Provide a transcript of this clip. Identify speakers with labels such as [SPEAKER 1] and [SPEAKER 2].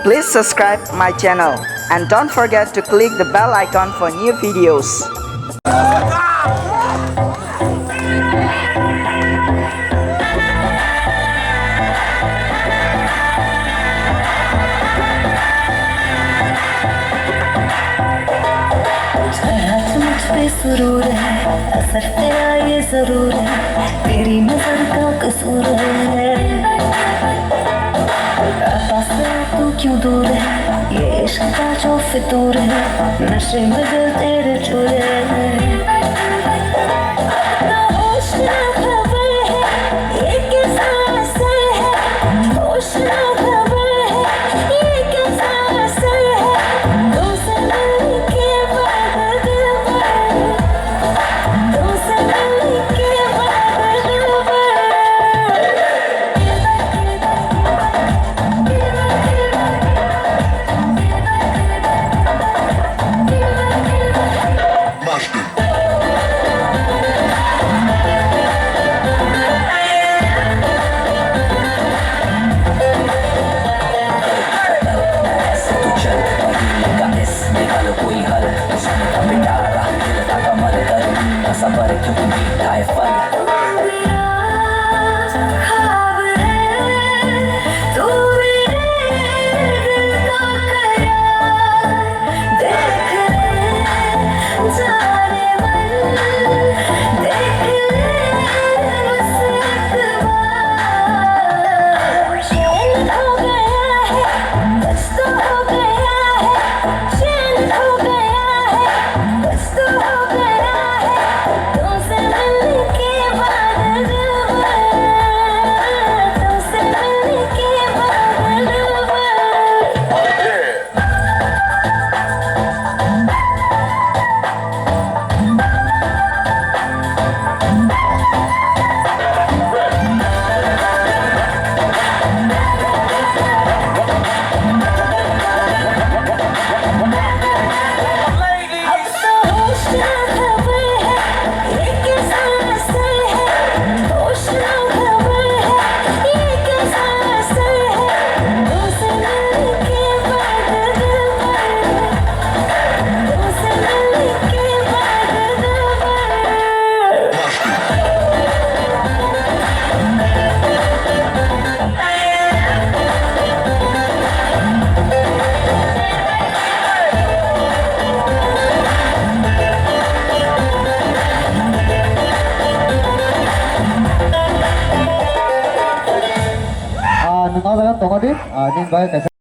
[SPEAKER 1] Please subscribe my channel and don't forget to click the bell icon for new videos.
[SPEAKER 2] सुरूर है असर तेरा ये जरूर है तेरी नजर का कसूर है पास तू क्यों दूर है ये इश्क का जो फितूर है नशे में दिल तेरे चूर है होश ना खबर है ये कैसा असर है होश ना खबर है ये कैसा असर है तुमसे मिलने के बाद दिल सफर क्यों मीठा है फल
[SPEAKER 3] Nói với tổng đi, nên với